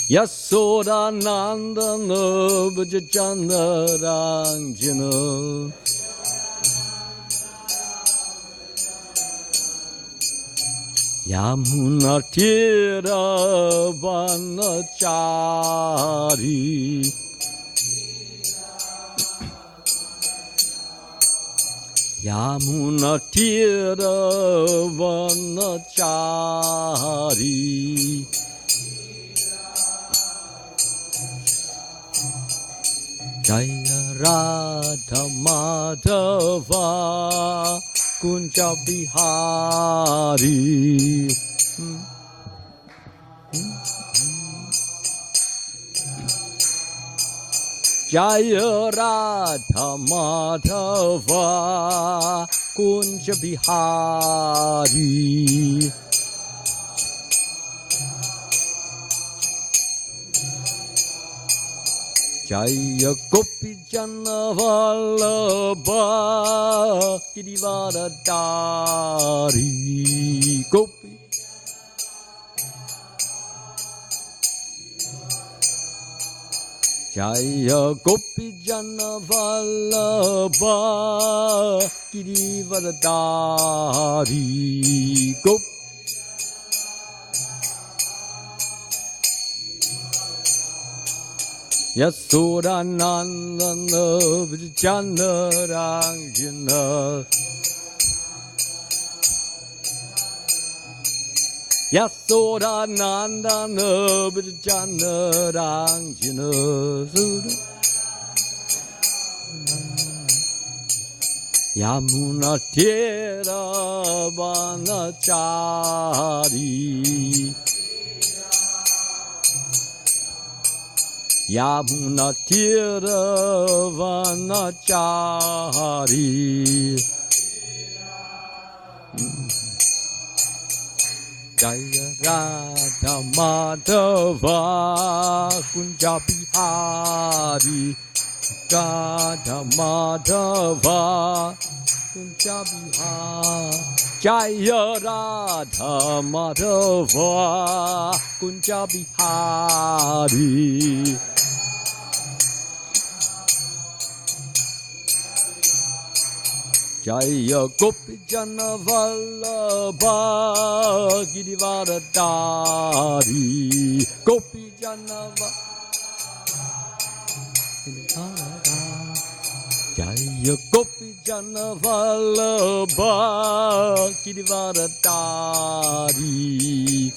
Yasoda Nandana Bhajandaranjana Yamuna Tira Vanachari Yamuna Tira Vanachari Jaya Radha Madhava Kunja Bihari Jaya Radha Madhava Kunja Bihari Jaya Gopi Jana Vallabha Girivaradari Gopi Jaya Gopi Jana Vallabha Girivaradari Gopi Yasoda Nandana Vijanaranjana Yasoda Nandana Vijanaranjana Yamuna Tira Vanachari Yamuna Tira Vanachari Jaya Radha Madhava Kunja Bihari Radha Madhava Kunja Bihari Jaya Radha Madhava Kunja Bihari Jaya Gopi Jana Vallabha Girivaradari Gopi Jana Jaya Gopi Jana Vallabha Girivaradari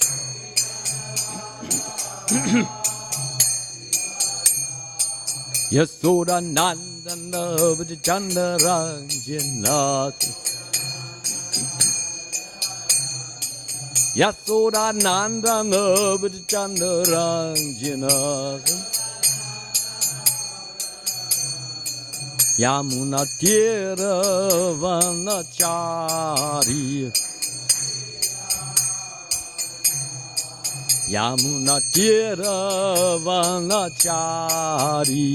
Yasoda Nandana Vijanaranjana Yasoda Nandana Vijanaranjana Yamuna Tira Vanachari Yamuna Tira Vanachari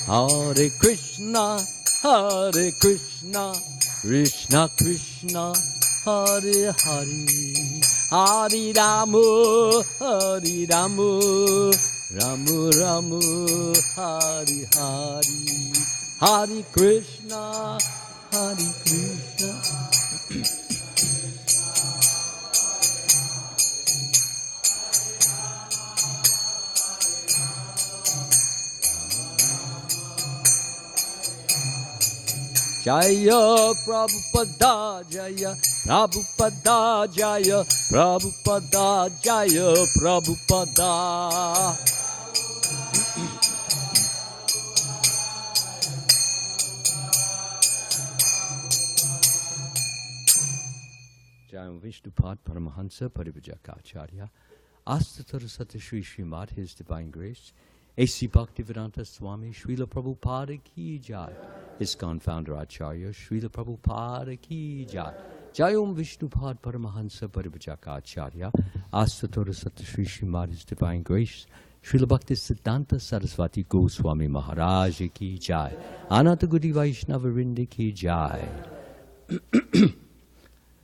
Hare Krishna, Krishna Krishna, Hare Hare, Hare Rama, Rama Rama, Hare Hare, Hare Krishna, Hare Krishna. Jaya Prabhupada Jaya Prabhupada Jaya Prabhupada Jaya Prabhupada Jaya Vishnupad Paramahansa Parivajakacharya Astatar Sata Shri Srimad His Divine Grace A.C. Bhaktivedanta Swami Srila Prabhupada Ki Jai ISKCON Founder Acharya Srila Prabhupada Ki Jai Jai Om Vishnupad Paramahansa Parivajakacharya Astatar Sata Shri Srimad His Divine Grace Srila Bhaktisiddhanta Saraswati Goswami Maharaj Ki Jai Ananta Gudi Vaishnava Vrinda Ki Jai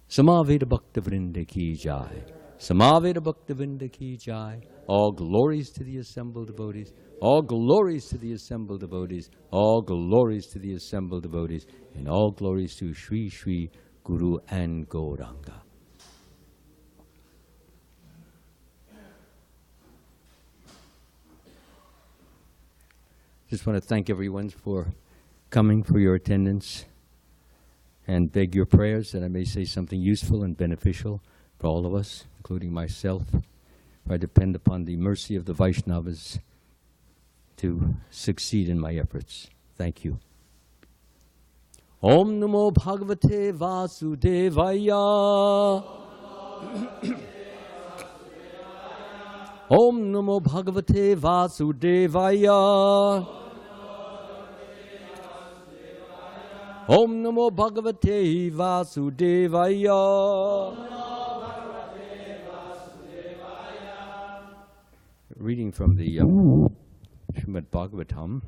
Samaveda Bhakta Vrinda Ki Jai Samaveta Bhaktavinda Ki Jai. All glories to the assembled devotees. All glories to the assembled devotees. All glories to the assembled devotees. And all glories to Sri Sri Guru and Gauranga. Just want to thank everyone for coming, for your attendance, and beg your prayers that I may say something useful and beneficial for all of us, including myself. I depend upon the mercy of the Vaishnavas to succeed in my efforts. Thank you. Om Namo Bhagavate Vasudevaya. Om Namo Bhagavate Vasudevaya. Om Namo Bhagavate Vasudevaya. Reading from the Srimad Bhagavatam.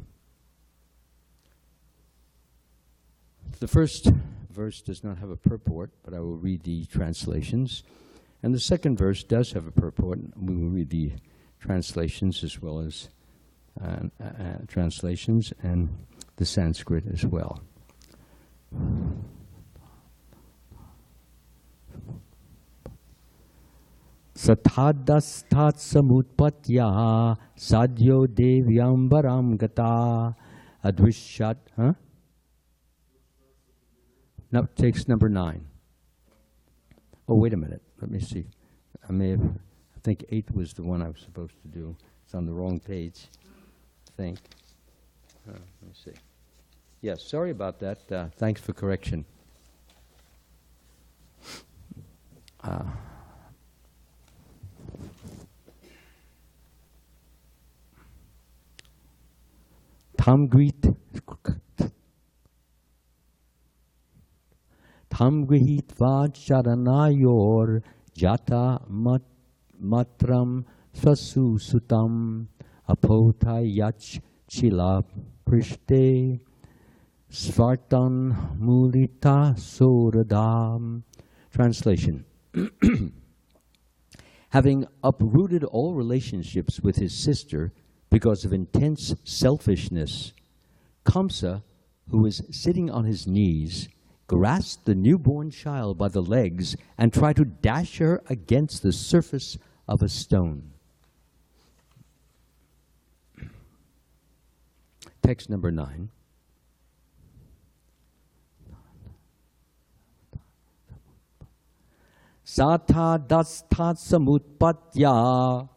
The first verse does not have a purport, but I will read the translations. And the second verse does have a purport. We will read the translations as well as translations and the Sanskrit as well. Sathadastat samutpatya sadyo devyambaram gata advishat. No, takes number 9. Oh, wait a minute. Let me see. I think 8 was the one I was supposed to do. It's on the wrong page, I think. Let me see. Yes, sorry about that. Thanks for correction. Tam grihitva charanayor jata matram swasu sutam apota yach chila prishte svartan mulita soradam. Translation. Having uprooted all relationships with his sister because of intense selfishness, Kamsa, who was sitting on his knees, grasped the newborn child by the legs and tried to dash her against the surface of a stone. Text number 9. Satha dastat samutpatya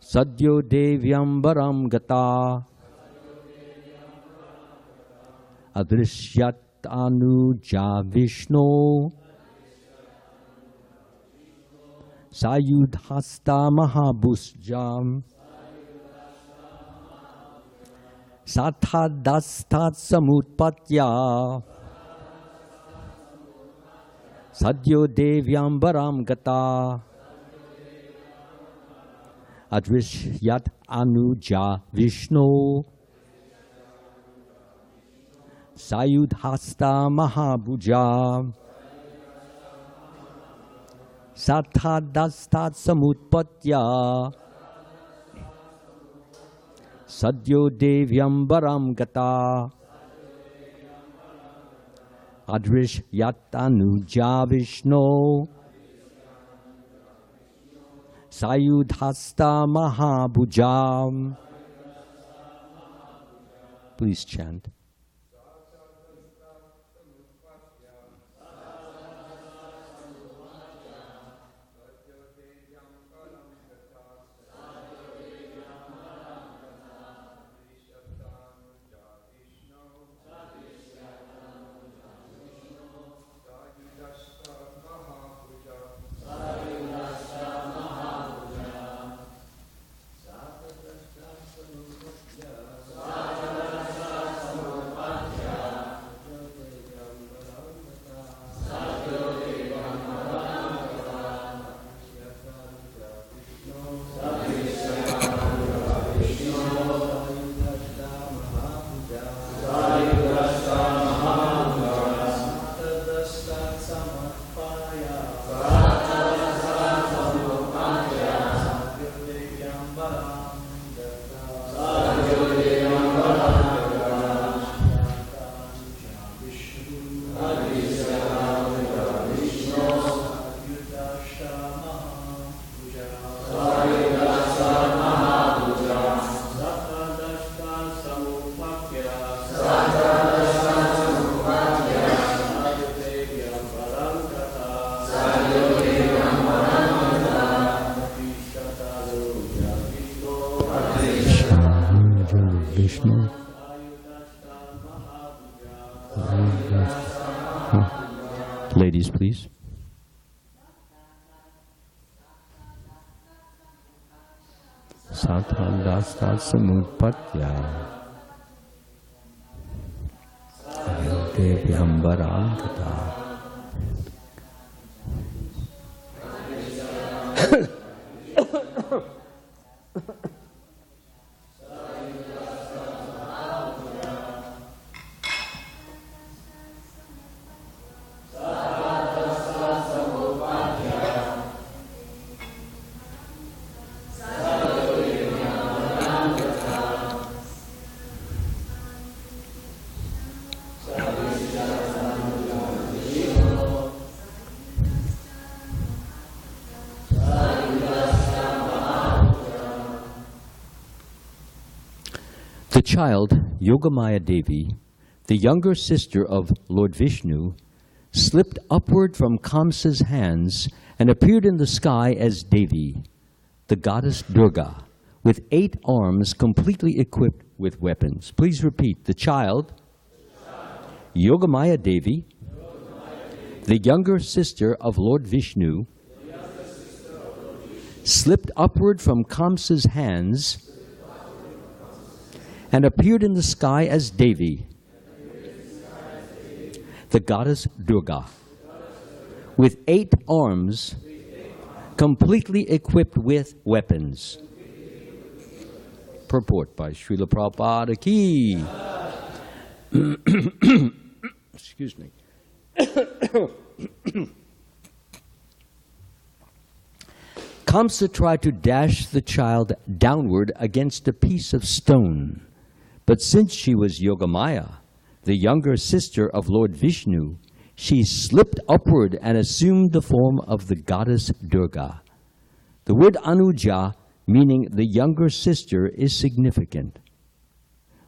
sadyo devyambaram gata adrishyat anuja vishno sayudhasta mahabusjam satha dastat samutpatya sadyo devyambaram gata adrishyat anuja vishno sayudhasta mahabhuja sathadastat samutpatya sadyo devyambaram gata adrishyat anuja vishno sayudhasta mahabhuja. Please chant. Ladies, please. Satandasta samutpatya Devyambaram kata. The child, Yogamaya Devi, the younger sister of Lord Vishnu, slipped upward from Kamsa's hands and appeared in the sky as Devi, the goddess Durga, with 8 arms completely equipped with weapons. Please repeat. The child, Yogamaya Devi, the younger sister of Lord Vishnu, slipped upward from Kamsa's hands and appeared in the sky as Devi, the goddess Durga, with 8 arms completely equipped with weapons. Purport by Srila Prabhupada ki. Excuse me. Kamsa tried to dash the child downward against a piece of stone. But since she was Yogamaya, the younger sister of Lord Vishnu, she slipped upward and assumed the form of the goddess Durga. The word Anuja, meaning the younger sister, is significant.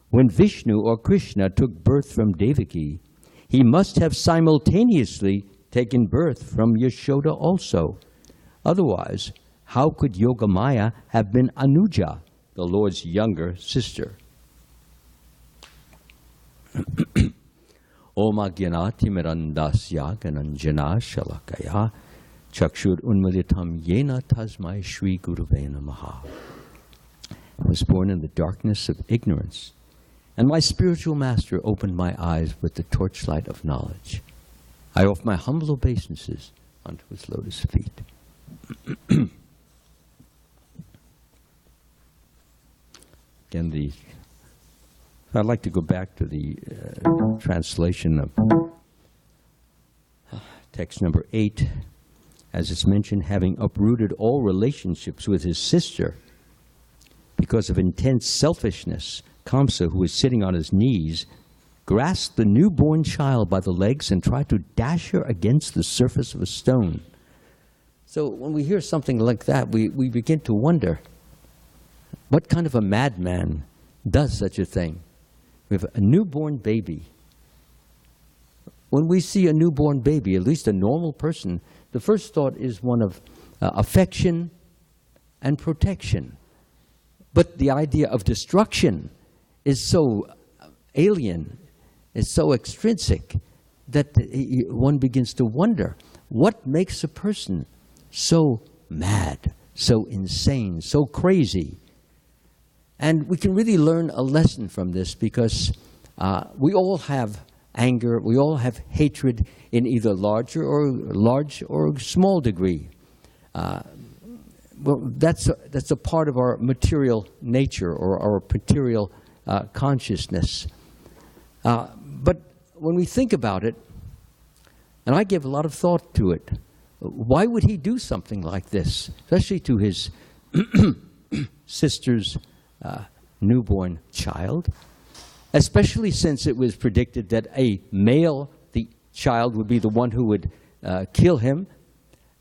When Vishnu or Krishna took birth from Devaki, he must have simultaneously taken birth from Yashoda also. Otherwise, how could Yogamaya have been Anuja, the Lord's younger sister? Om Agyanati Mirandasya Gananjana Shalakaya Chakshur Unmaditam Yena Tasmai Shri Guruve Namaha. I was born in the darkness of ignorance, and my spiritual master opened my eyes with the torchlight of knowledge. I offer my humble obeisances unto his lotus feet. Again, I'd like to go back to the translation of text number 8. As it's mentioned, having uprooted all relationships with his sister because of intense selfishness, Kamsa, who was sitting on his knees, grasped the newborn child by the legs and tried to dash her against the surface of a stone. So when we hear something like that, we begin to wonder, what kind of a madman does such a thing? We have a newborn baby. When we see a newborn baby, at least a normal person, the first thought is one of affection and protection. But the idea of destruction is so alien, is so extrinsic, that one begins to wonder, what makes a person so mad, so insane, so crazy? And we can really learn a lesson from this, because we all have anger, we all have hatred in either large or small degree. Well, that's a part of our material nature, or our material consciousness. But when we think about it, and I give a lot of thought to it, why would he do something like this, especially to his sister's newborn child, especially since it was predicted that a male, the child, would be the one who would kill him?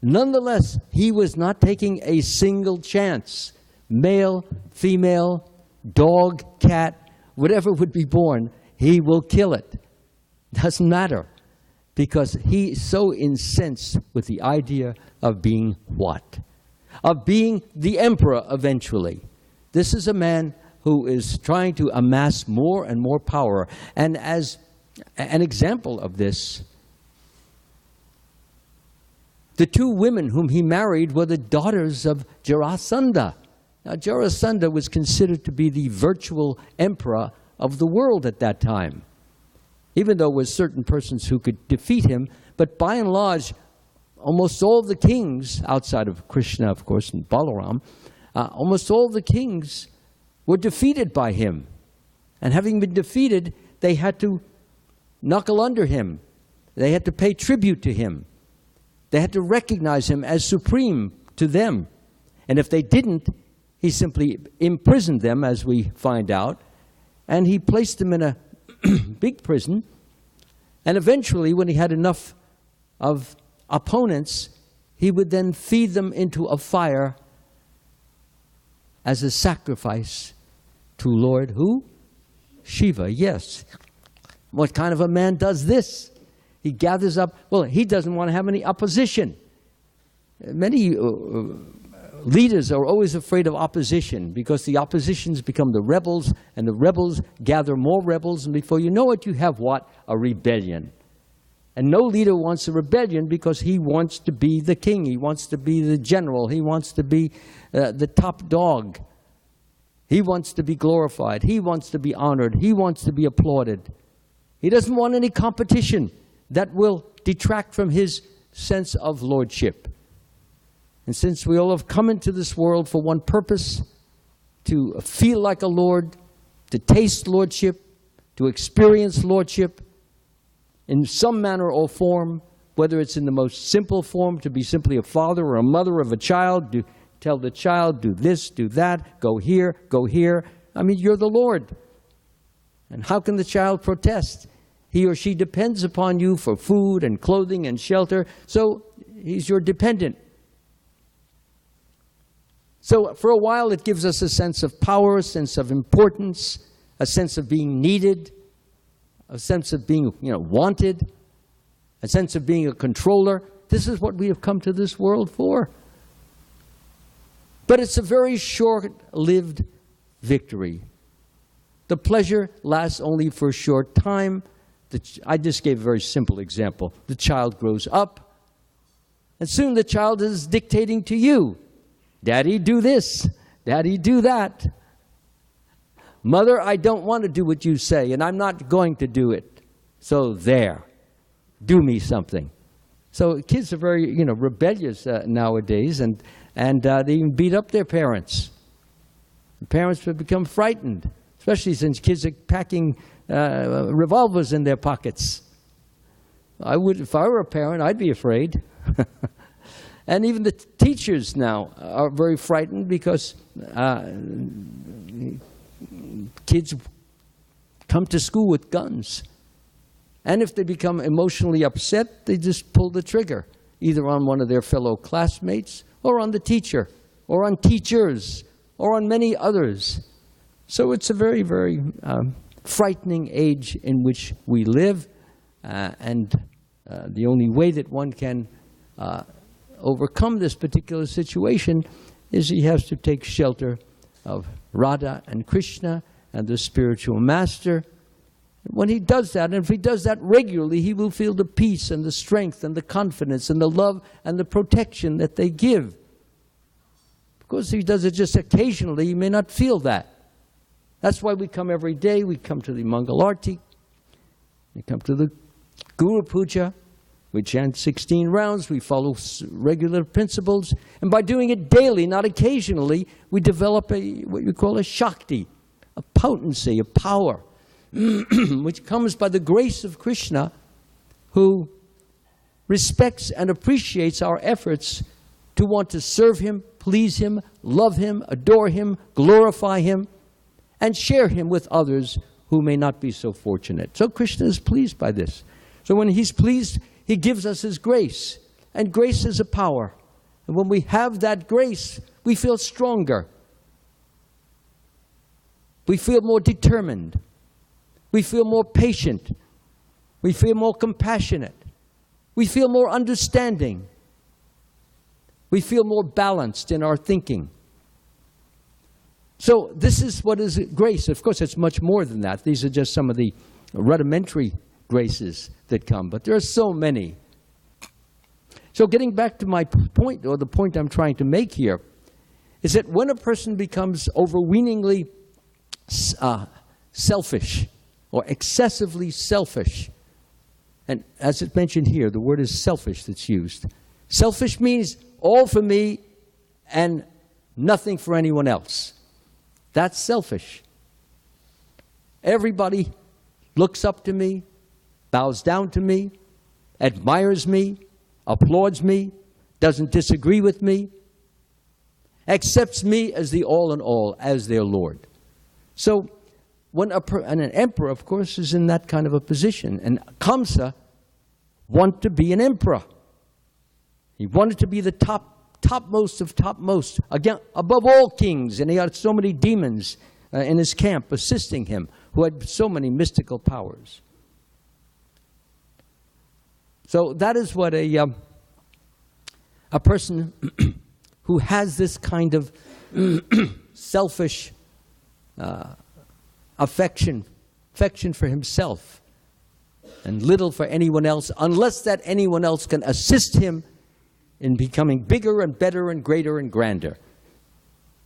Nonetheless, he was not taking a single chance. Male, female, dog, cat, whatever would be born, he will kill it. Doesn't matter, because he's so incensed with the idea of being what? Of being the emperor eventually. This is a man who is trying to amass more and more power. And as an example of this. The two women whom he married were the daughters of Jarasandha. Now, Jarasandha was considered to be the virtual emperor of the world at that time, even though there were certain persons who could defeat him. But by and large, almost all the kings, outside of Krishna, of course, and Balaram, almost all the kings were defeated by him. And having been defeated, they had to knuckle under him. They had to pay tribute to him. They had to recognize him as supreme to them. And if they didn't, he simply imprisoned them, as we find out, and he placed them in a big prison. And eventually, when he had enough of opponents, he would then feed them into a fire as a sacrifice to Lord who? Shiva, yes. What kind of a man does this? He gathers up, well, he doesn't want to have any opposition. Many leaders are always afraid of opposition because the oppositions become the rebels, and the rebels gather more rebels, and before you know it, you have what? A rebellion. And no leader wants a rebellion because he wants to be the king. He wants to be the general. He wants to be the top dog. He wants to be glorified. He wants to be honored. He wants to be applauded. He doesn't want any competition that will detract from his sense of lordship. And since we all have come into this world for one purpose, to feel like a lord, to taste lordship, to experience lordship in some manner or form, whether it's in the most simple form, to be simply a father or a mother of a child, to tell the child, do this, do that, go here, go here. I mean, you're the Lord. And how can the child protest? He or she depends upon you for food and clothing and shelter, so he's your dependent. So for a while it gives us a sense of power, a sense of importance, a sense of being needed, a sense of being, wanted, a sense of being a controller. This is what we have come to this world for. But it's a very short-lived victory. The pleasure lasts only for a short time. I just gave a very simple example. The child grows up, and soon the child is dictating to you. Daddy, do this. Daddy, do that. Mother, I don't want to do what you say, and I'm not going to do it. So there, do me something. So kids are very, rebellious nowadays, and they even beat up their parents. The parents have become frightened, especially since kids are packing revolvers in their pockets. If I were a parent, I'd be afraid. And even the teachers now are very frightened because kids come to school with guns. And if they become emotionally upset, they just pull the trigger, either on one of their fellow classmates or on the teacher or on teachers or on many others. So it's a very, very frightening age in which we live, and the only way that one can overcome this particular situation is he has to take shelter of Radha and Krishna and the spiritual master. When he does that, and if he does that regularly, he will feel the peace and the strength and the confidence and the love and the protection that they give. Because if he does it just occasionally, he may not feel that. That's why we come every day. We come to the Mangalarti. We come to the Guru Puja. We chant 16 rounds. We follow regular principles. And by doing it daily, not occasionally, we develop what you call a Shakti, a potency, a power, which comes by the grace of Krishna, who respects and appreciates our efforts to want to serve him, please him, love him, adore him, glorify him, and share him with others who may not be so fortunate. So Krishna is pleased by this. So when he's pleased, he gives us his grace. And grace is a power. And when we have that grace, we feel stronger. We feel more determined. We feel more patient. We feel more compassionate. We feel more understanding. We feel more balanced in our thinking. So this is what is grace. Of course, it's much more than that. These are just some of the rudimentary graces that come, but there are so many. So getting back to my point, or the point I'm trying to make here, is that when a person becomes overweeningly selfish or excessively selfish, and as it's mentioned here, the word is selfish that's used. Selfish means all for me and nothing for anyone else. That's selfish. Everybody looks up to me, bows down to me, admires me, applauds me, doesn't disagree with me, accepts me as the all in all, as their Lord. So when and an emperor, of course, is in that kind of a position. And Kamsa wanted to be an emperor. He wanted to be the topmost of topmost, again, above all kings. And he had so many demons in his camp assisting him, who had so many mystical powers. So that is what a person who has this kind of selfish affection for himself and little for anyone else, unless that anyone else can assist him in becoming bigger and better and greater and grander.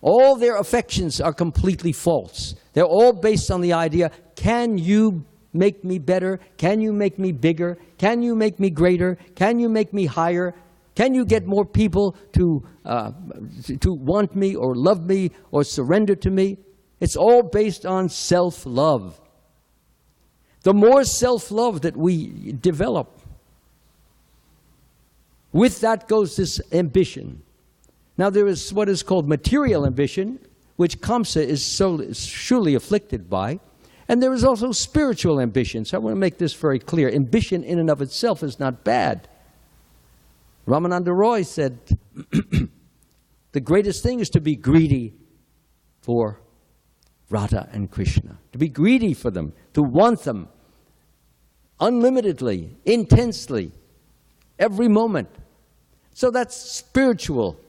All their affections are completely false. They're all based on the idea, can you make me better? Can you make me bigger? Can you make me greater? Can you make me higher? Can you get more people to want me or love me or surrender to me? It's all based on self-love. The more self-love that we develop, with that goes this ambition. Now there is what is called material ambition, which Kamsa is so surely afflicted by. And there is also spiritual ambition. So I want to make this very clear. Ambition in and of itself is not bad. Ramananda Roy said, the greatest thing is to be greedy for Radha and Krishna. To be greedy for them, to want them unlimitedly, intensely, every moment. So that's spiritual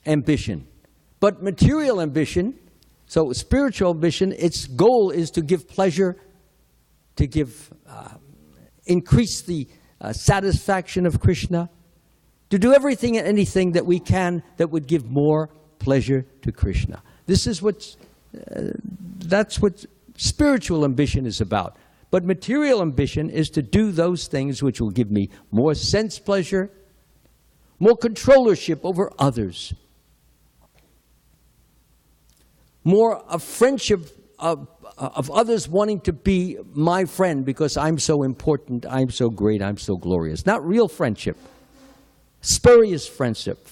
ambition. But material ambition, so spiritual ambition, its goal is to give pleasure, to give, increase the satisfaction of Krishna, to do everything and anything that we can that would give more pleasure to Krishna. This is that's what spiritual ambition is about. But material ambition is to do those things which will give me more sense pleasure, more controllership over others, more a friendship of others wanting to be my friend because I'm so important, I'm so great, I'm so glorious. Not real friendship. Spurious friendship.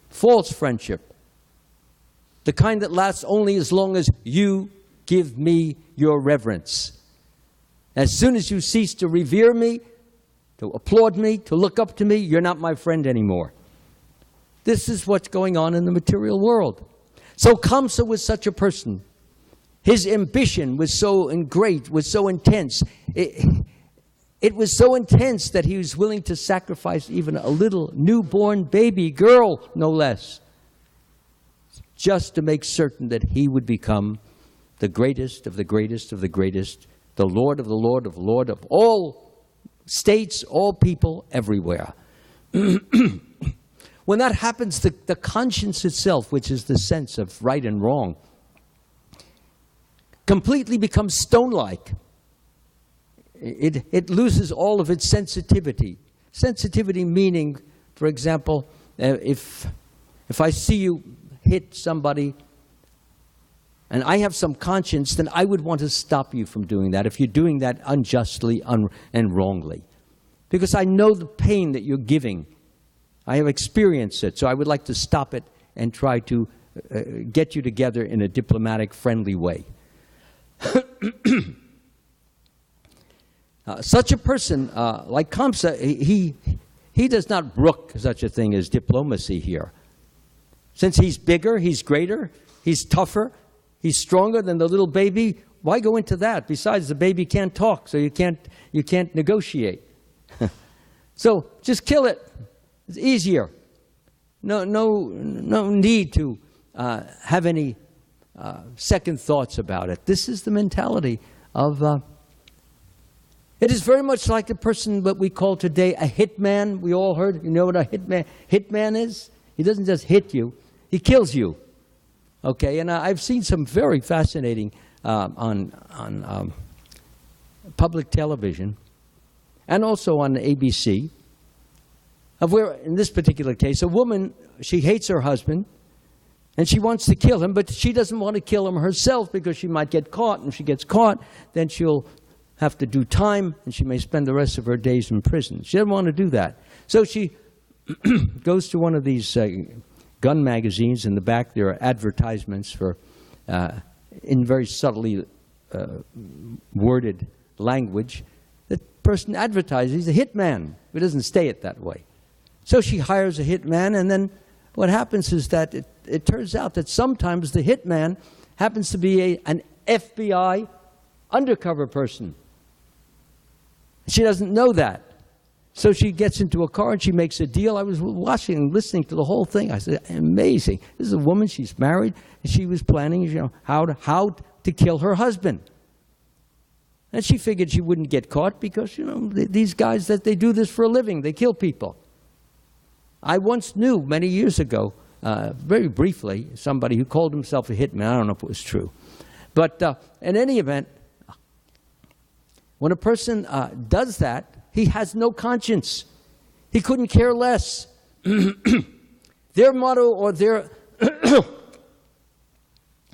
False friendship. The kind that lasts only as long as you give me your reverence. As soon as you cease to revere me, to applaud me, to look up to me, you're not my friend anymore. This is what's going on in the material world. So Kamsa was such a person. His ambition was so great, was so intense. It was so intense that he was willing to sacrifice even a little newborn baby girl, no less, just to make certain that he would become the greatest of the greatest of the greatest, the Lord of the Lord of Lord of all states, all people, everywhere. When that happens, the conscience itself, which is the sense of right and wrong, completely becomes stone-like. It loses all of its sensitivity. Sensitivity meaning, for example, if I see you hit somebody and I have some conscience, then I would want to stop you from doing that if you're doing that unjustly and wrongly. Because I know the pain that you're giving. I have experienced it, so I would like to stop it and try to get you together in a diplomatic, friendly way. Such a person, like Kamsa, he does not brook such a thing as diplomacy here. Since he's bigger, he's greater, he's tougher, he's stronger than the little baby, why go into that? Besides, the baby can't talk, so you can't negotiate. So just kill it. It's easier. No need to have any second thoughts about it. This is the mentality of... it is very much like the person that we call today a hitman. We all heard, you know what a hitman is? He doesn't just hit you, he kills you. Okay, and I've seen some very fascinating on public television and also on ABC of where, in this particular case, a woman, she hates her husband and she wants to kill him, but she doesn't want to kill him herself because she might get caught, and if she gets caught, then she'll have to do time and she may spend the rest of her days in prison. She doesn't want to do that. So she goes to one of these gun magazines. In the back there are advertisements for, in very subtly worded language, the person advertises he's a hitman. It doesn't stay it that way. So she hires a hitman, and then what happens is that it turns out that sometimes the hitman happens to be an FBI undercover person. She doesn't know that. So she gets into a car and she makes a deal. I was watching and listening to the whole thing. I said, amazing. This is a woman, she's married, and she was planning, you know, how to kill her husband. And she figured she wouldn't get caught because, you know, these guys, that they do this for a living. They kill people. I once knew, many years ago, very briefly, somebody who called himself a hitman. I don't know if it was true. But in any event, when a person does that, he has no conscience. He couldn't care less. Their motto or their,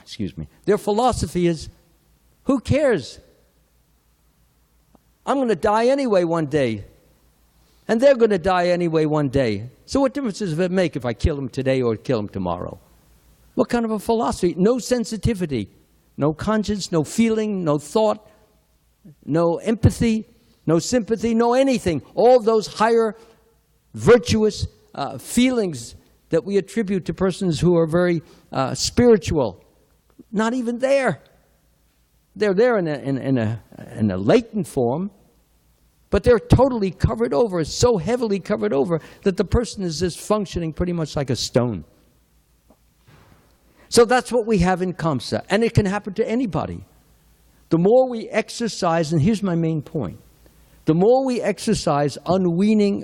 excuse me, their philosophy is, who cares? I'm going to die anyway one day. And they're going to die anyway one day. So what difference does it make if I kill them today or kill them tomorrow? What kind of a philosophy? No sensitivity, no conscience, no feeling, no thought, no empathy, no sympathy, no anything. All those higher virtuous feelings that we attribute to persons who are very spiritual, not even there. They're there in a latent form, but they're totally covered over, so heavily covered over that the person is just functioning pretty much like a stone. So that's what we have in Kamsa, and it can happen to anybody. The more we exercise, and here's my main point, the more we exercise overweening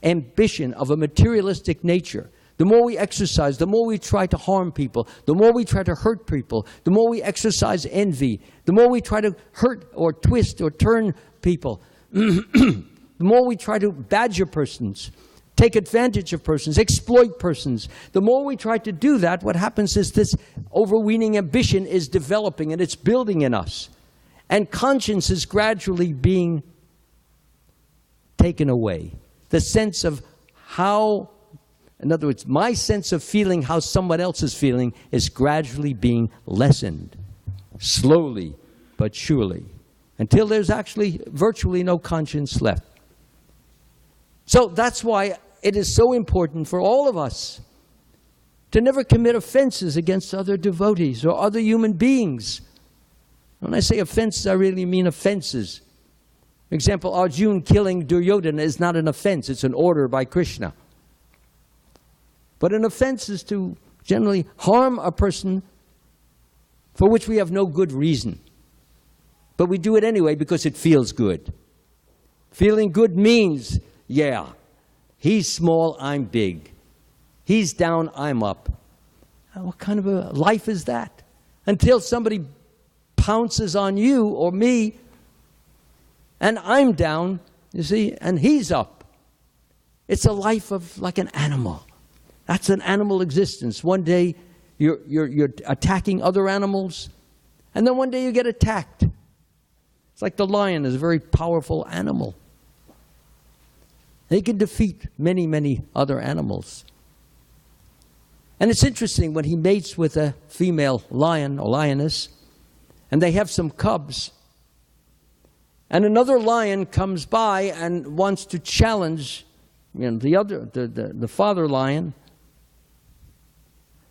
ambition of a materialistic nature, the more we exercise, the more we try to harm people, the more we try to hurt people, the more we exercise envy, the more we try to hurt or twist or turn people, the more we try to badger persons, take advantage of persons, exploit persons. The more we try to do that, what happens is this overweening ambition is developing and it's building in us. And conscience is gradually being taken away. The sense of how, in other words, my sense of feeling how someone else is feeling is gradually being lessened, slowly but surely, until there's actually virtually no conscience left. So that's why it is so important for all of us to never commit offenses against other devotees or other human beings. When I say offenses, I really mean offenses. For example, Arjuna killing Duryodhana is not an offense, it's an order by Krishna. But an offense is to generally harm a person for which we have no good reason. But we do it anyway because it feels good. Feeling good means, yeah, he's small, I'm big. He's down, I'm up. What kind of a life is that? Until somebody pounces on you or me, and I'm down, you see, and he's up. It's a life of like an animal. That's an animal existence. One day you're attacking other animals, and then one day you get attacked. It's like the lion is a very powerful animal. He can defeat many, many other animals. And it's interesting, when he mates with a female lion or lioness, and they have some cubs, and another lion comes by and wants to challenge, you know, the father lion.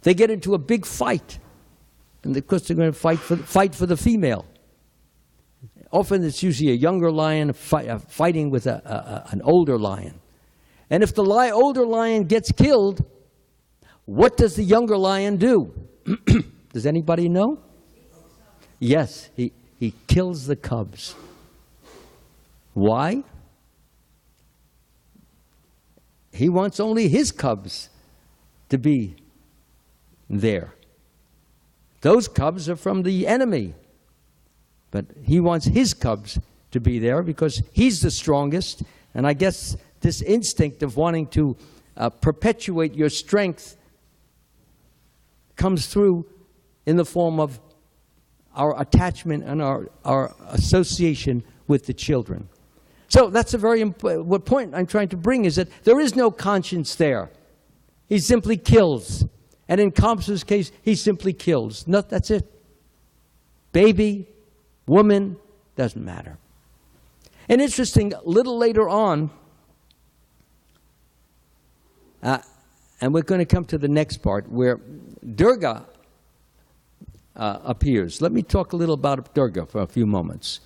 They get into a big fight, and of course they're going to fight for the female. Often it's usually a younger lion fighting with an older lion. And if the older lion gets killed, what does the younger lion do? Does anybody know? Yes, he kills the cubs. Why? He wants only his cubs to be there. Those cubs are from the enemy. But he wants his cubs to be there because he's the strongest. And I guess this instinct of wanting to perpetuate your strength comes through in the form of our attachment and our association with the children. So that's a very important, what point I'm trying to bring is that there is no conscience there. He simply kills. And in Compton's case, he simply kills. No, that's it. Baby, woman, doesn't matter. And interesting, a little later on, and we're going to come to the next part where Durga appears. Let me talk a little about Durga for a few moments.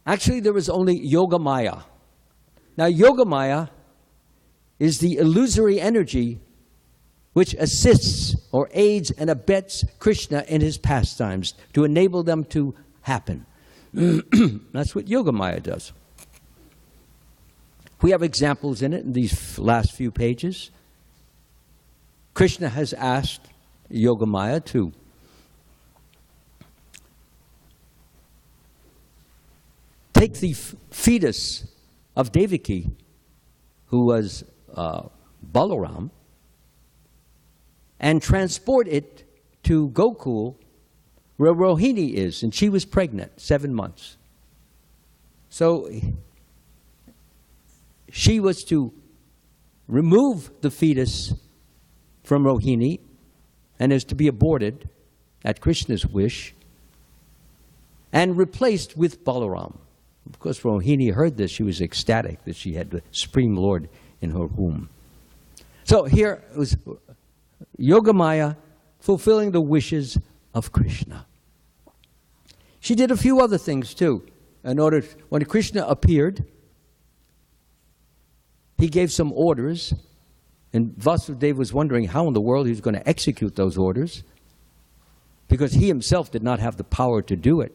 Actually, there was only Yogamaya. Now, Yogamaya is the illusory energy which assists or aids and abets Krishna in his pastimes to enable them to happen. That's what Yogamaya does. We have examples in it in these last few pages. Krishna has asked Yogamaya to take the fetus of Devaki, who was Balaram, and transport it to Gokul, where Rohini is, and she was pregnant, 7 months. So she was to remove the fetus from Rohini and is to be aborted at Krishna's wish and replaced with Balaram. Of course, Rohini heard this. She was ecstatic that she had the Supreme Lord in her womb. So here was Yogamaya fulfilling the wishes of Krishna. She did a few other things too. When Krishna appeared, he gave some orders, and Vasudeva was wondering how in the world he was going to execute those orders, because he himself did not have the power to do it.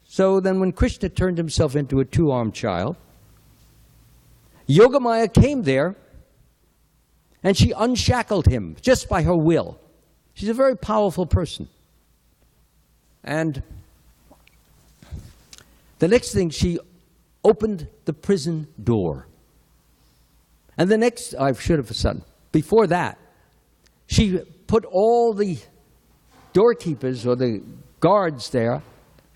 So then when Krishna turned himself into a two-armed child, Yogamaya came there, and she unshackled him just by her will. She's a very powerful person. And the next thing, she opened the prison door. And the next, I should have said, before that, she put all the doorkeepers or the guards there,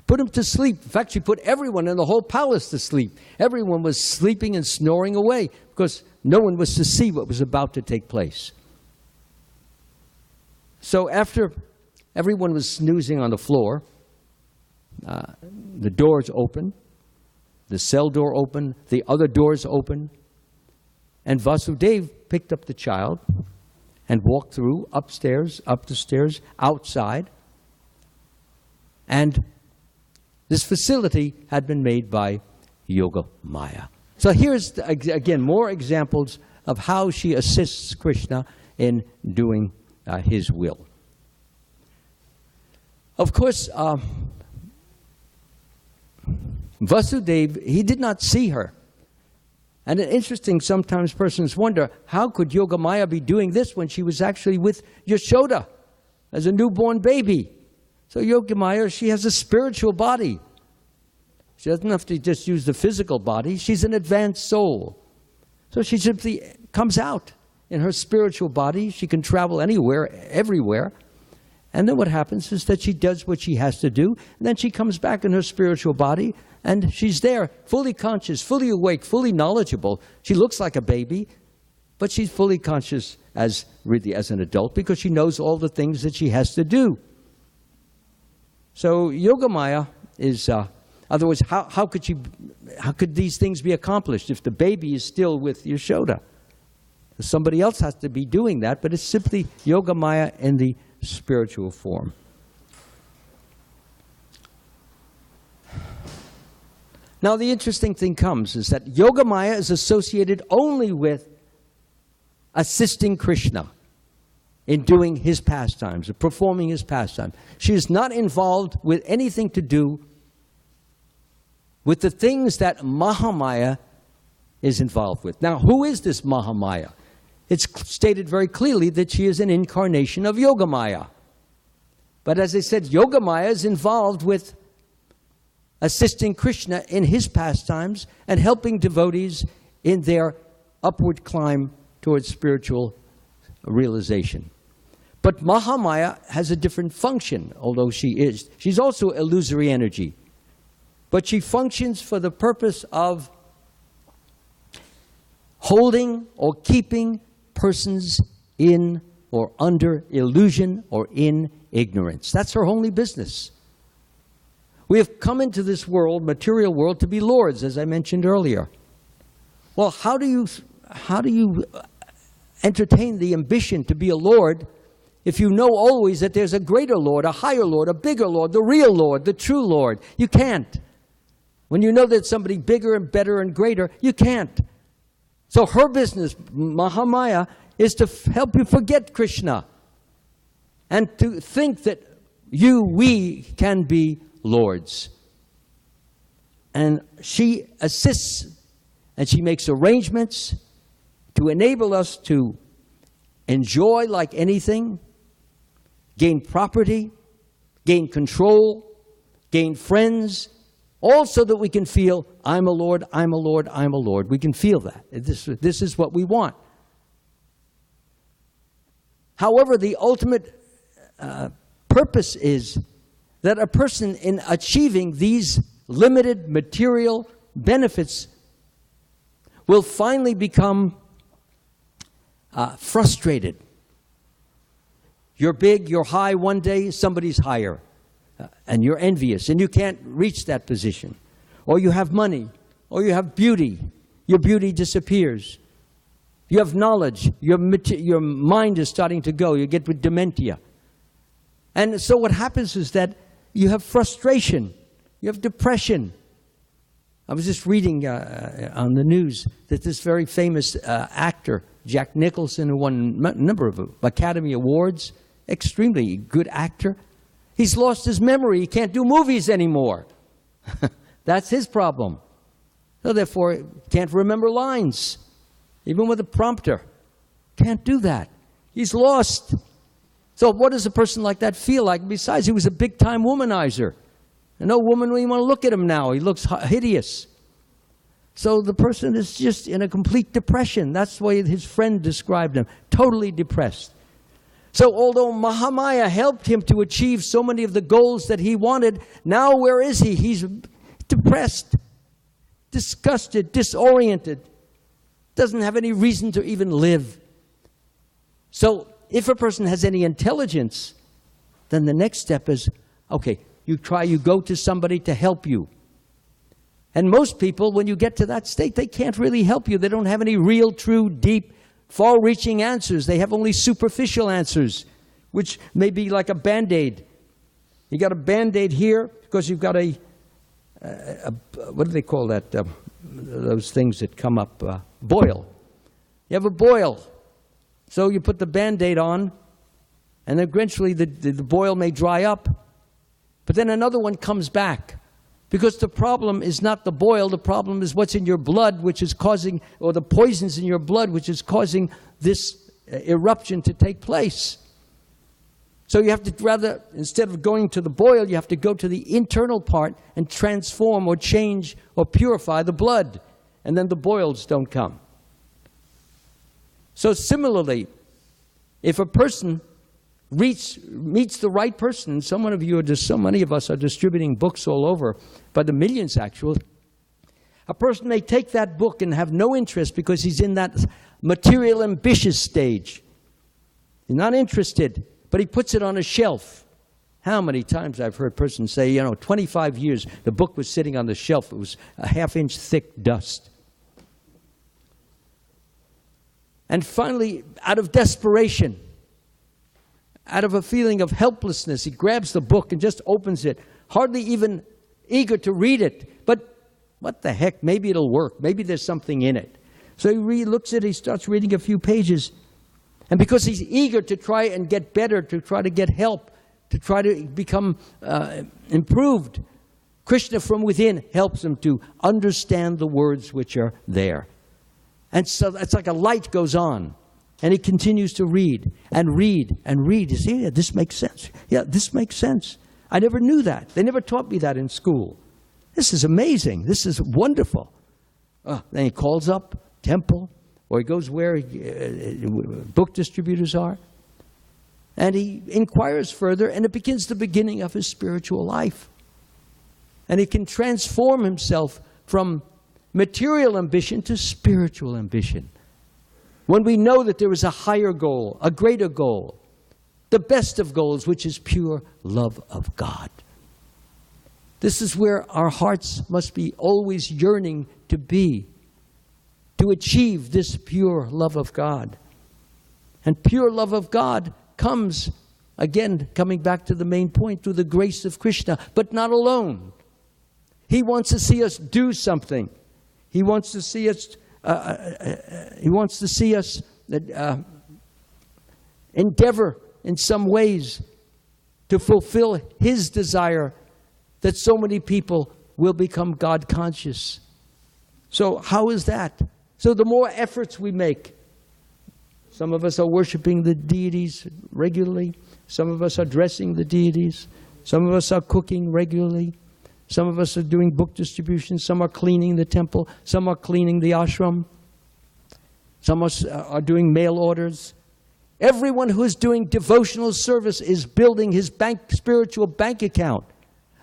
put them to sleep. In fact, she put everyone in the whole palace to sleep. Everyone was sleeping and snoring away because no one was to see what was about to take place. So after everyone was snoozing on the floor, the doors opened, the cell door opened, the other doors opened, and Vasudeva picked up the child and walked through upstairs, up the stairs, outside. And this facility had been made by Yogamaya. So here's, again, more examples of how she assists Krishna in doing his will. Of course, Vasudeva, he did not see her. And it's interesting, sometimes persons wonder, how could Yogamaya be doing this when she was actually with Yashoda as a newborn baby? So Yogamaya, she has a spiritual body. She doesn't have to just use the physical body. She's an advanced soul. So she simply comes out in her spiritual body. She can travel anywhere, everywhere. And then what happens is that she does what she has to do, and then she comes back in her spiritual body, and she's there, fully conscious, fully awake, fully knowledgeable. She looks like a baby, but she's fully conscious as an adult because she knows all the things that she has to do. So Yogamaya is, other words, how could these things be accomplished if the baby is still with Yashoda? Somebody else has to be doing that, but it's simply Yogamaya in the spiritual form. Now the interesting thing comes is that Yogamaya is associated only with assisting Krishna. in doing his pastimes, performing his pastimes. She is not involved with anything to do with the things that Mahamaya is involved with. Now, who is this Mahamaya? It's stated very clearly that she is an incarnation of Yogamaya. But as I said, Yogamaya is involved with assisting Krishna in his pastimes and helping devotees in their upward climb towards spiritual realization. But Mahamaya has a different function, although she's also illusory energy. But she functions for the purpose of holding or keeping persons in or under illusion or in ignorance. That's her only business. We have come into this world, material world, to be lords, as I mentioned earlier. Well, how do you entertain the ambition to be a lord if you know always that there's a greater lord, a higher lord, a bigger lord, the real lord, the true lord? You can't. When you know there's somebody bigger and better and greater, you can't. So her business, Mahamaya, is to help you forget Krishna and to think that we can be lords. And she assists and she makes arrangements to enable us to enjoy like anything, gain property, gain control, gain friends, all so that we can feel, I'm a lord, I'm a lord, I'm a lord. We can feel that. This is what we want. However, the ultimate purpose is that a person in achieving these limited material benefits will finally become frustrated. You're big, you're high one day, somebody's higher. And you're envious, and you can't reach that position. Or you have money, or you have beauty. Your beauty disappears. You have knowledge. Your mind is starting to go. You get with dementia. And so what happens is that you have frustration. You have depression. I was just reading on the news that this very famous actor, Jack Nicholson, who won a number of Academy Awards, extremely good actor, he's lost his memory. He can't do movies anymore. That's his problem. So therefore, he can't remember lines. Even with a prompter. Can't do that. He's lost. So what does a person like that feel like? Besides, he was a big-time womanizer. And no woman will even want to look at him now. He looks hideous. So the person is just in a complete depression. That's the way his friend described him. Totally depressed. So although Mahamaya helped him to achieve so many of the goals that he wanted, now where is he? He's depressed, disgusted, disoriented, doesn't have any reason to even live. So if a person has any intelligence, then the next step is, okay, you go to somebody to help you. And most people, when you get to that state, they can't really help you. They don't have any real, true, deep, far-reaching answers. They have only superficial answers, which may be like a Band-Aid. You got a Band-Aid here because you've got a what do they call that? Those things that come up, boil. You have a boil. So you put the Band-Aid on, and eventually the boil may dry up, but then another one comes back. Because the problem is not the boil, the problem is what's in your blood, which is causing, or the poisons in your blood, which is causing this eruption to take place. So you have to rather, instead of going to the boil, you have to go to the internal part and transform or change or purify the blood. And then the boils don't come. So similarly, if a person meets the right person, so many of us are distributing books all over, by the millions actually, a person may take that book and have no interest because he's in that material ambitious stage. He's not interested, but he puts it on a shelf. How many times I've heard a person say, 25 years, the book was sitting on the shelf. It was a half-inch thick dust. And finally, out of desperation, out of a feeling of helplessness, he grabs the book and just opens it, hardly even eager to read it. But what the heck, maybe it'll work. Maybe there's something in it. So he looks at it, he starts reading a few pages, And because he's eager to try and get better, to try to get help, to try to become improved, Krishna from within helps him to understand the words which are there. And so it's like a light goes on. And he continues to read and read and read. You see, yeah, this makes sense. Yeah, this makes sense. I never knew that. They never taught me that in school. This is amazing. This is wonderful. Then he calls up temple, or he goes where book distributors are. And he inquires further, and it begins the beginning of his spiritual life. And he can transform himself from material ambition to spiritual ambition. When we know that there is a higher goal, a greater goal, the best of goals, which is pure love of God. This is where our hearts must be always yearning to be, to achieve this pure love of God. And pure love of God comes, again, coming back to the main point, through the grace of Krishna, but not alone. He wants to see us do something. He wants to see us endeavor in some ways to fulfill his desire that so many people will become God conscious. So how is that? So the more efforts we make, some of us are worshiping the deities regularly, some of us are dressing the deities, some of us are cooking regularly, some of us are doing book distribution, some are cleaning the temple, some are cleaning the ashram, some are doing mail orders. Everyone who is doing devotional service is building his spiritual bank account.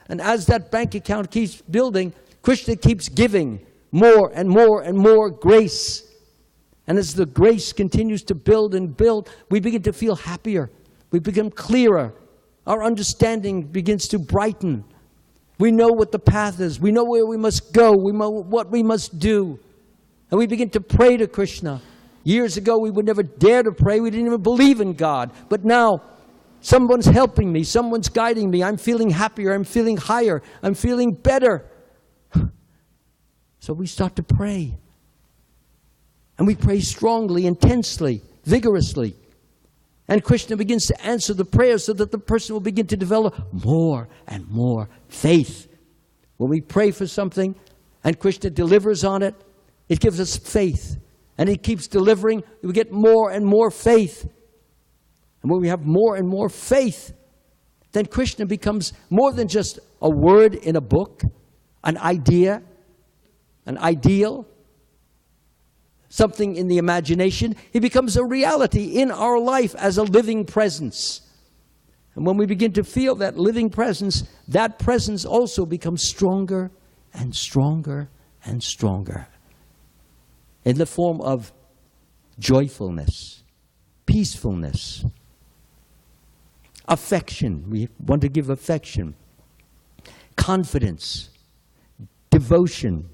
And as that bank account keeps building, Krishna keeps giving more and more and more grace. And as the grace continues to build and build, we begin to feel happier. We become clearer. Our understanding begins to brighten. We know what the path is. We know where we must go. We know what we must do. And we begin to pray to Krishna. Years ago, we would never dare to pray. We didn't even believe in God. But now, someone's helping me. Someone's guiding me. I'm feeling happier. I'm feeling higher. I'm feeling better. So we start to pray. And we pray strongly, intensely, vigorously. And Krishna begins to answer the prayer so that the person will begin to develop more and more faith. When we pray for something and Krishna delivers on it, it gives us faith. And he keeps delivering, we get more and more faith. And when we have more and more faith, then Krishna becomes more than just a word in a book, an idea, an ideal, something in the imagination. He becomes a reality in our life as a living presence. And when we begin to feel that living presence, that presence also becomes stronger and stronger and stronger in the form of joyfulness, peacefulness, affection. We want to give affection, confidence, devotion,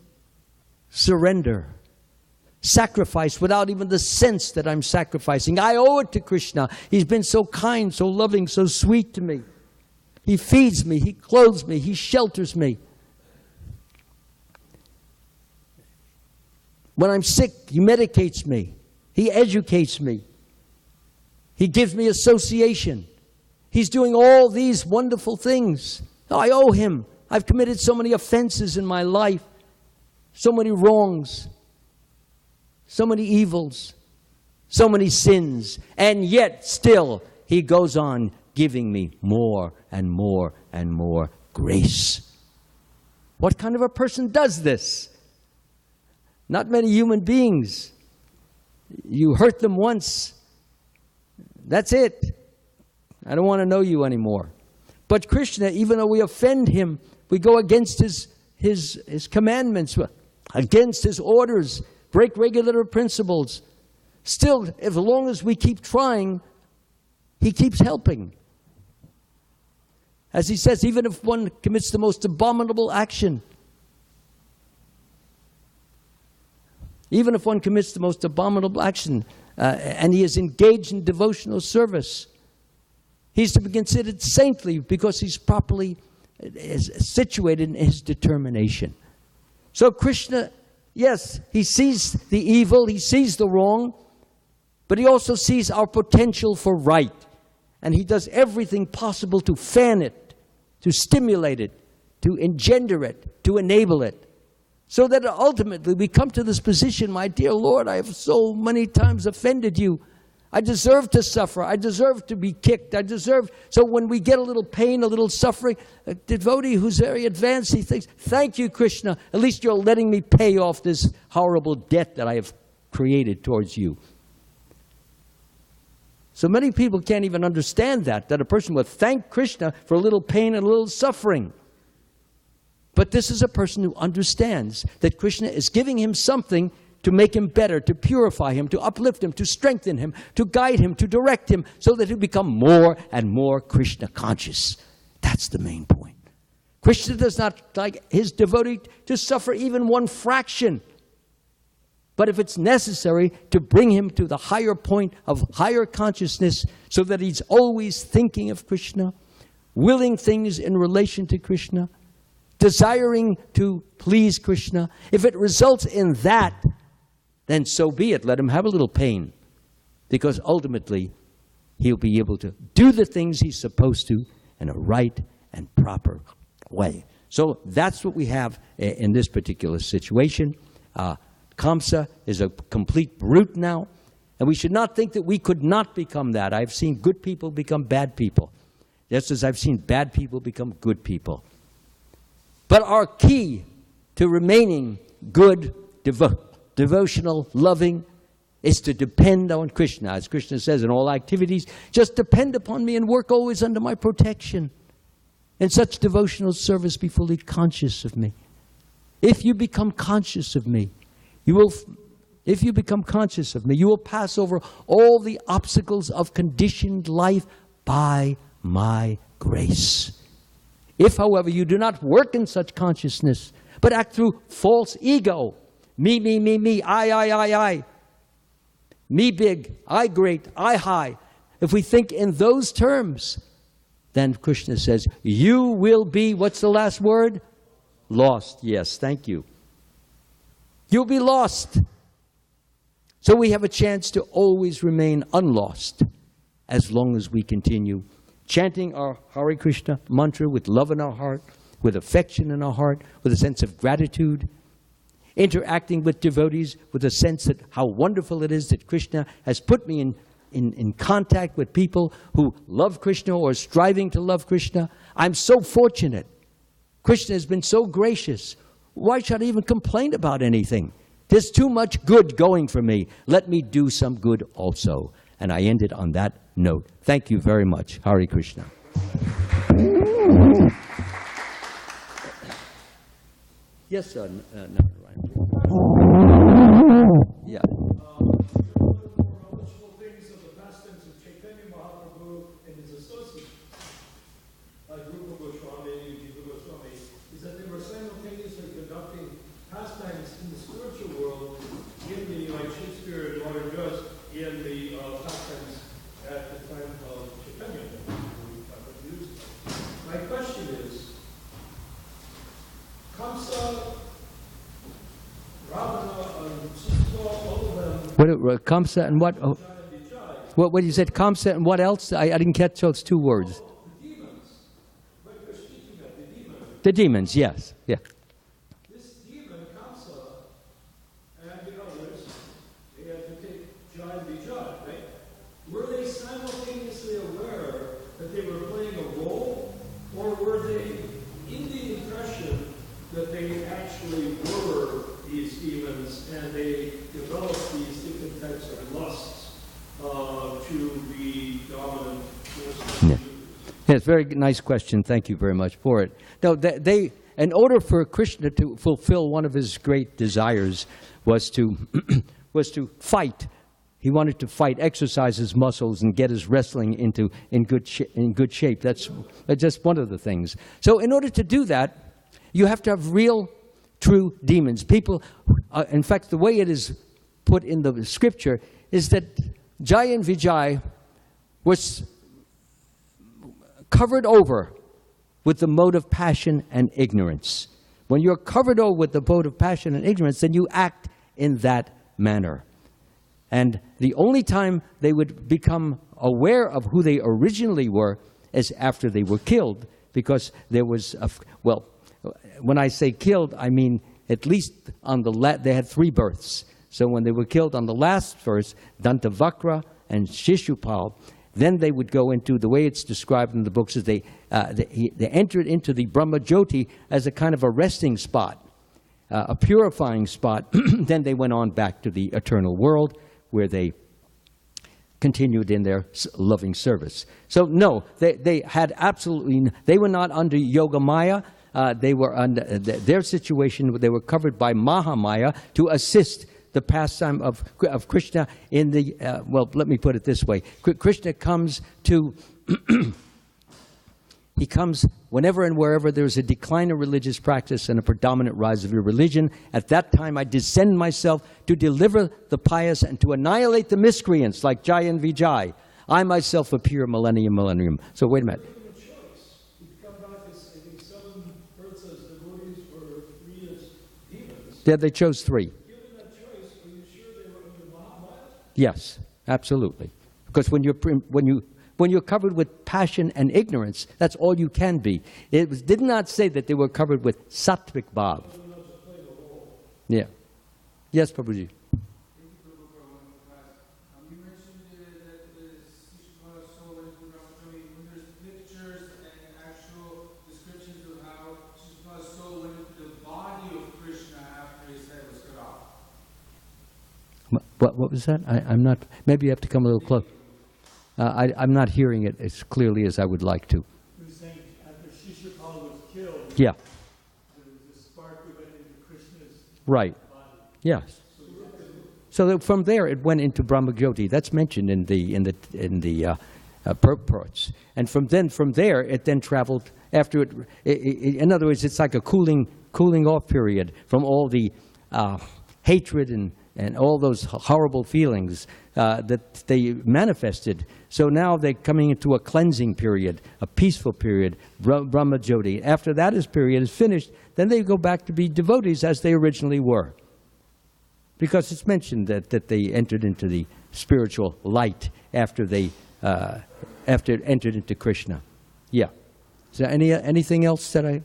surrender, sacrifice without even the sense that I'm sacrificing. I owe it to Krishna. He's been so kind, so loving, so sweet to me. He feeds me, he clothes me, he shelters me. When I'm sick, he medicates me. He educates me. He gives me association. He's doing all these wonderful things. I owe him. I've committed so many offenses in my life, so many wrongs, so many evils, so many sins, and yet still he goes on giving me more and more and more grace. What kind of a person does this? Not many human beings. You hurt them once, that's it. I don't want to know you anymore. But Krishna, even though we offend him, we go against his commandments, against his orders, break regular principles. Still, as long as we keep trying, he keeps helping. As he says, even if one commits the most abominable action, even if one commits the most abominable action and he is engaged in devotional service, he's to be considered saintly because he's properly situated in his determination. So Krishna, yes, he sees the evil, he sees the wrong, But he also sees our potential for right. And he does everything possible to fan it, to stimulate it, to engender it, to enable it. So that ultimately we come to this position, my dear Lord, I have so many times offended you. I deserve to suffer. I deserve to be kicked. I deserve. So when we get a little pain, a little suffering, a devotee who's very advanced, he thinks, thank you, Krishna. At least you're letting me pay off this horrible debt that I have created towards you. So many people can't even understand that a person would thank Krishna for a little pain and a little suffering. But this is a person who understands that Krishna is giving him something to make him better, to purify him, to uplift him, to strengthen him, to guide him, to direct him, so that he'll become more and more Krishna conscious. That's the main point. Krishna does not like his devotee to suffer even one fraction. But if it's necessary to bring him to the higher point of higher consciousness so that he's always thinking of Krishna, willing things in relation to Krishna, desiring to please Krishna, if it results in that, then so be it. Let him have a little pain. Because ultimately, he'll be able to do the things he's supposed to in a right and proper way. So that's what we have in this particular situation. Kamsa is a complete brute now, and we should not think that we could not become that. I've seen good people become bad people, just as I've seen bad people become good people. But our key to remaining good, devotional, loving, is to depend on Krishna. As Krishna says in all activities, just depend upon me and work always under my protection. In such devotional service, be fully conscious of me. If you become conscious of me, you will pass over all the obstacles of conditioned life by my grace. If, however, you do not work in such consciousness, but act through false ego, me, I, me big, I great, I high, if we think in those terms, then Krishna says, you will be, what's the last word? Lost. Yes, thank you. You'll be lost. So we have a chance to always remain unlost as long as we continue chanting our Hare Krishna mantra with love in our heart, with affection in our heart, with a sense of gratitude, interacting with devotees with a sense that how wonderful it is that Krishna has put me in contact with people who love Krishna or are striving to love Krishna. I'm so fortunate. Krishna has been so gracious. Why should I even complain about anything? There's too much good going for me. Let me do some good also. And I ended on that note. Thank you very much. Hare Krishna. Yes, sir. No, Ryan. Yeah. What Kamsa and what? Oh, what you said? Kamsa and what else? I didn't catch those two words. The demons. What you're speaking of, the demons. The demons, yes, yeah. This demon, Kamsa, and the others, they had to take Jai and Vijay, right? Were they simultaneously aware that they were playing a role, or were they in the impression that they actually were these demons and they developed these different types of lusts to be dominant forces? Yeah. Yes, very nice question. Thank you very much for it. No, they in order for Krishna to fulfill one of his great desires was to fight. He wanted to fight, exercise his muscles, and get his wrestling in good shape. That's just one of the things. So in order to do that, you have to have real, true demons. People, in fact, the way it is put in the scripture is that Jai and Vijay was covered over with the mode of passion and ignorance. When you're covered over with the mode of passion and ignorance, then you act in that manner. And the only time they would become aware of who they originally were is after they were killed, because there was, well, when I say killed, I mean at least on they had 3 births. So when they were killed on the last verse, Dantavakra and Shishupal, then they would go into, the way it's described in the books, is they entered into the Brahma Jyoti as a kind of a resting spot, a purifying spot. Then they went on back to the eternal world, where they continued in their loving service. So no, they had absolutely, they were not under Yoga Maya. They were under their situation. They were covered by Mahamaya to assist the pastime of Krishna in the, well, let me put it this way. Krishna comes to, he comes whenever and wherever there's a decline of religious practice and a predominant rise of your religion. At that time I descend myself to deliver the pious and to annihilate the miscreants like Jai and Vijay. I myself appear millennium. So wait a minute. Yeah, they chose 3. Yes, absolutely. Because when you're covered with passion and ignorance, that's all you can be. It did not say that they were covered with sattvic bhav. Yeah. Yes, Prabhuji. What was that? I'm not, maybe you have to come a little close. I'm not hearing it as clearly as I would like to. He was saying after Shishupal was killed, yeah, there was a spark that went into Krishna's right. body. Yes. So that from there it went into Brahma Jyoti. That's mentioned in the purports. And from there it then traveled after it. In other words, it's like a cooling off period from all the hatred and all those horrible feelings that they manifested. So now they're coming into a cleansing period, a peaceful period, Brahma Jyoti. After that period is finished, then they go back to be devotees as they originally were. Because it's mentioned that they entered into the spiritual light after they entered into Krishna. Yeah. Is there anything else that I...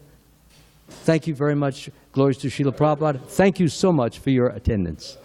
Thank you very much. Glories to Srila Prabhupada. Thank you so much for your attendance.